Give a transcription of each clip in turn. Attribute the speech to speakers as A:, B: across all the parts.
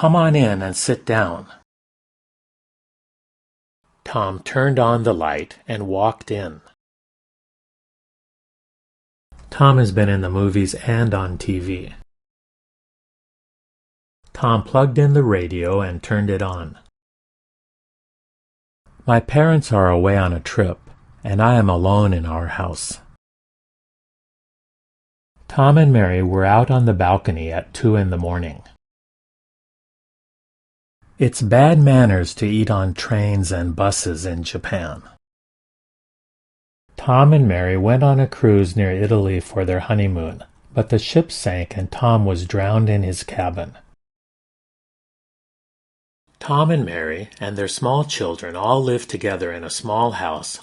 A: Come on in and sit down. Tom turned on the light and walked in. Tom has been in the movies and on TV. Tom plugged in the radio and turned it on. My parents are away on a trip, and I am alone in our house. Tom and Mary were out on the balcony at 2 in the morning. It's bad manners to eat on trains and buses in Japan. Tom and Mary went on a cruise near Italy for their honeymoon, but the ship sank and Tom was drowned in his cabin. Tom and Mary and their small children all live together in a small house.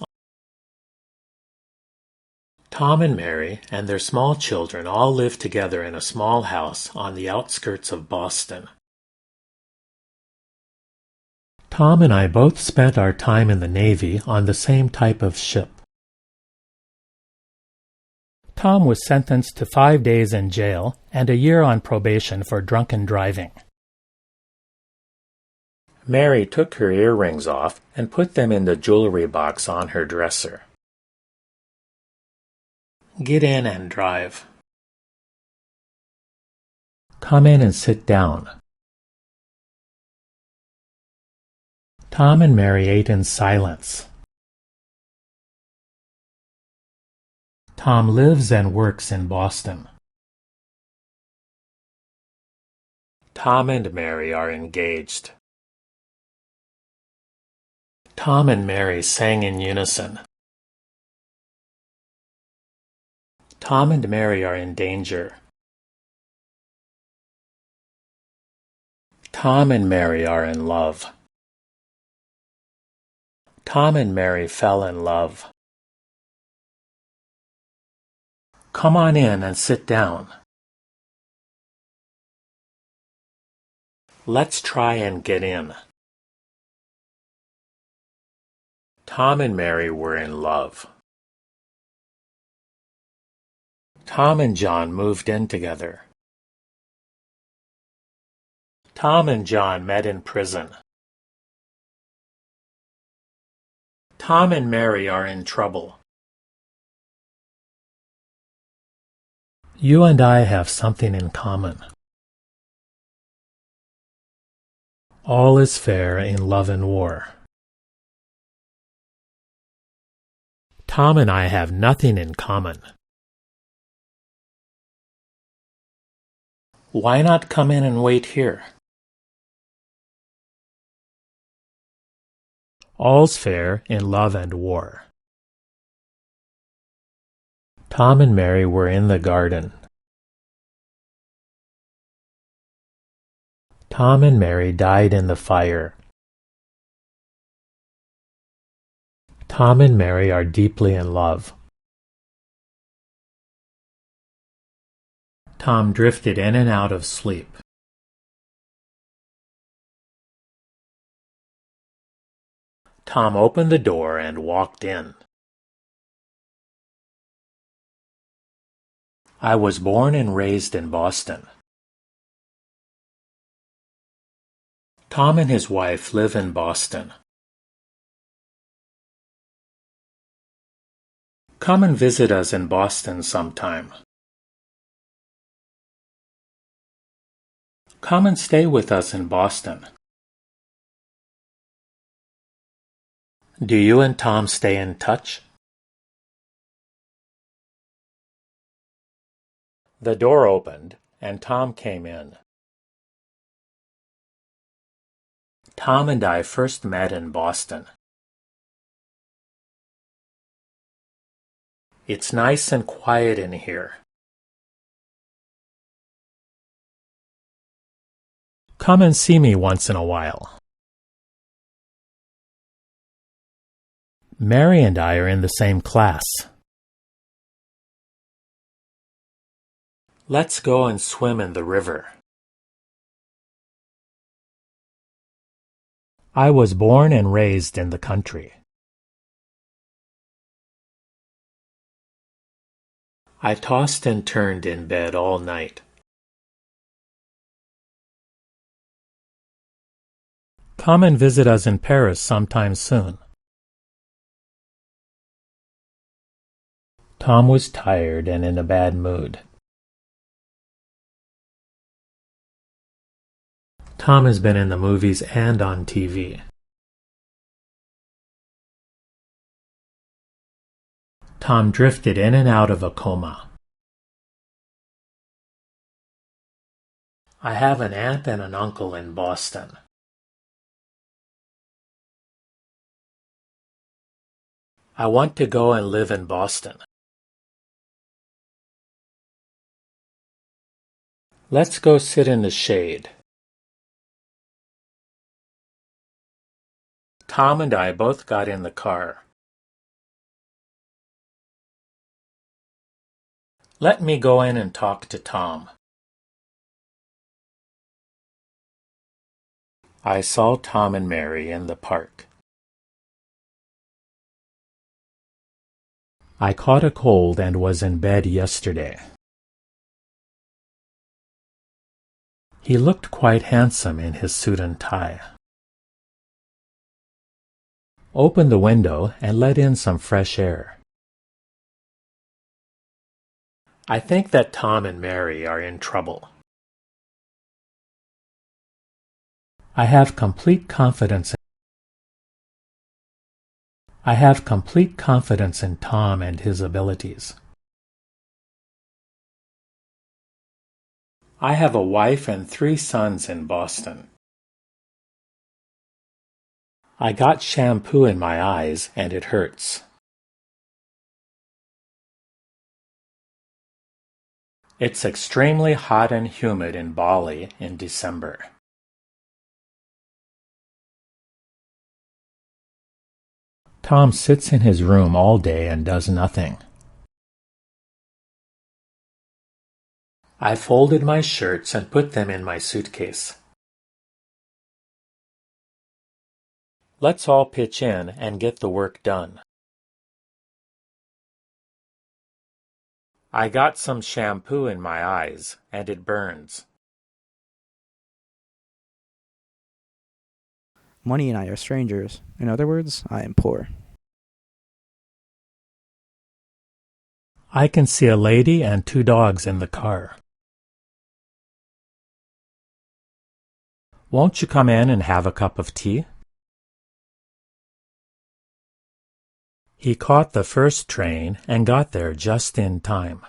A: Tom and Mary and their small children all live together in a small house on the outskirts of Boston. Tom and I both spent our time in the Navy on the same type of ship. Tom was sentenced to 5 days in jail and a year on probation for drunken driving. Mary took her earrings off and put them in the jewelry box on her dresser. Get in and drive. Come in and sit down. Tom and Mary ate in silence. Tom lives and works in Boston. Tom and Mary are engaged. Tom and Mary sang in unison. Tom and Mary are in danger. Tom and Mary are in love. Tom and Mary fell in love. Come on in and sit down. Let's try and get in. Tom and Mary were in love. Tom and John moved in together. Tom and John met in prison. Tom and Mary are in trouble. You and I have something in common. All is fair in love and war. Tom and I have nothing in common. Why not come in and wait here? All's fair in love and war. Tom and Mary were in the garden. Tom and Mary died in the fire. Tom and Mary are deeply in love. Tom drifted in and out of sleep. Tom opened the door and walked in. I was born and raised in Boston. Tom and his wife live in Boston. Come and visit us in Boston sometime. Come and stay with us in Boston. Do you and Tom stay in touch? The door opened, and Tom came in. Tom and I first met in Boston. It's nice and quiet in here. Come and see me once in a while. Mary and I are in the same class. Let's go and swim in the river. I was born and raised in the country. I tossed and turned in bed all night. Come and visit us in Paris sometime soon. Tom was tired and in a bad mood. Tom has been in the movies and on TV. Tom drifted in and out of a coma. I have an aunt and an uncle in Boston. I want to go and live in Boston. Let's go sit in the shade. Tom and I both got in the car. Let me go in and talk to Tom. I saw Tom and Mary in the park. I caught a cold and was in bed yesterday. He looked quite handsome in his suit and tie. Open the window and let in some fresh air. I think that Tom and Mary are in trouble. I have complete confidence in Tom and his abilities. I have a wife and 3 sons in Boston. I got shampoo in my eyes and it hurts. It's extremely hot and humid in Bali in December. Tom sits in his room all day and does nothing. I folded my shirts and put them in my suitcase. Let's all pitch in and get the work done. I got some shampoo in my eyes, and it burns.
B: Money and I are strangers. In other words, I am poor.
A: I can see a lady and 2 dogs in the car. Won't you come in and have a cup of tea? He caught the first train and got there just in time.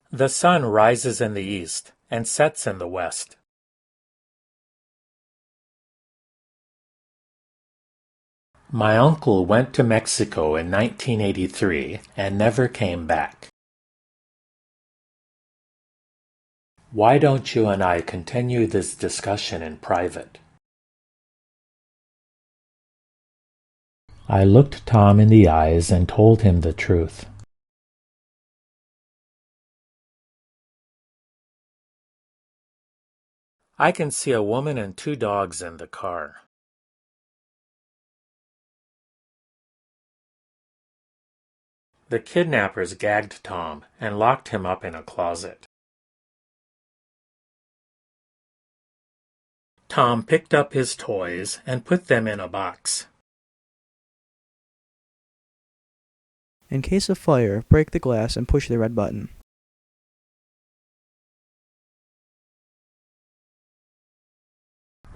A: The sun rises in the east and sets in the west. My uncle went to Mexico in 1983 and never came back. Why don't you and I continue this discussion in private? I looked Tom in the eyes and told him the truth. I can see a woman and 2 dogs in the car. The kidnappers gagged Tom and locked him up in a closet. Tom picked up his toys and put them in a box.
B: In case of fire, break the glass and push the red button.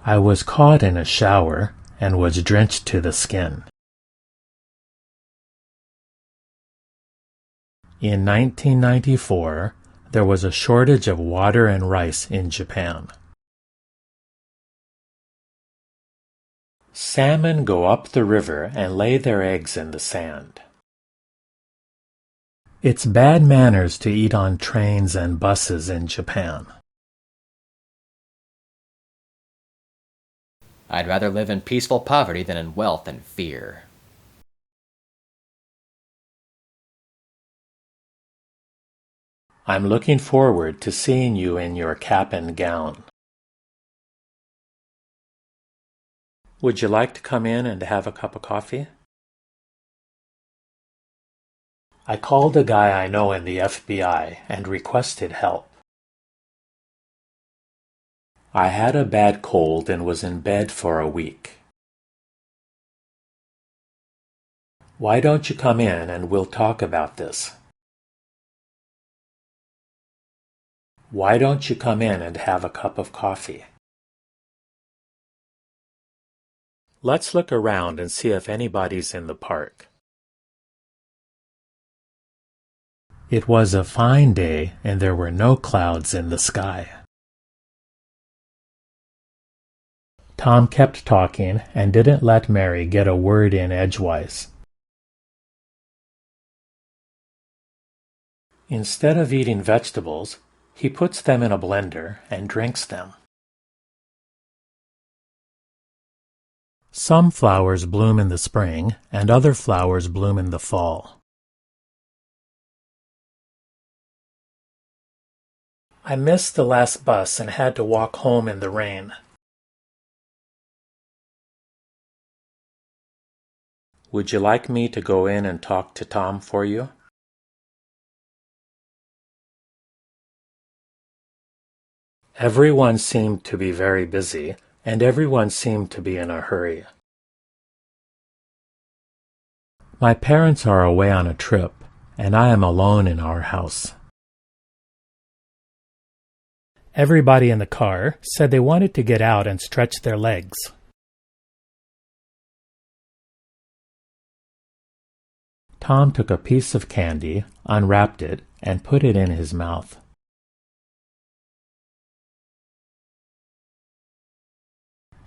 A: I was caught in a shower and was drenched to the skin. In 1994, there was a shortage of water and rice in Japan. Salmon go up the river and lay their eggs in the sand. It's bad manners to eat on trains and buses in Japan.
C: I'd rather live in peaceful poverty than in wealth and fear.
A: I'm looking forward to seeing you in your cap and gown. Would you like to come in and have a cup of coffee? I called a guy I know in the FBI and requested help. I had a bad cold and was in bed for a week. Why don't you come in and we'll talk about this? Why don't you come in and have a cup of coffee? Let's look around and see if anybody's in the park. It was a fine day and there were no clouds in the sky. Tom kept talking and didn't let Mary get a word in edgewise. Instead of eating vegetables, he puts them in a blender and drinks them. Some flowers bloom in the spring and other flowers bloom in the fall. I missed the last bus and had to walk home in the rain. Would you like me to go in and talk to Tom for you? Everyone seemed to be very busy, and everyone seemed to be in a hurry. My parents are away on a trip, and I am alone in our house. Everybody in the car said they wanted to get out and stretch their legs. Tom took a piece of candy, unwrapped it, and put it in his mouth.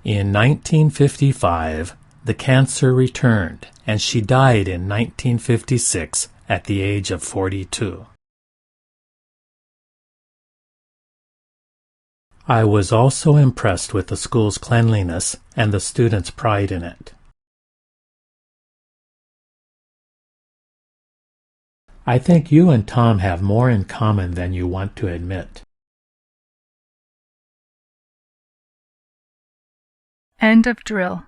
A: In 1955, the cancer returned, and she died in 1956 at the age of 42. I was also impressed with the school's cleanliness and the students' pride in it. I think you and Tom have more in common than you want to admit.
D: End of drill.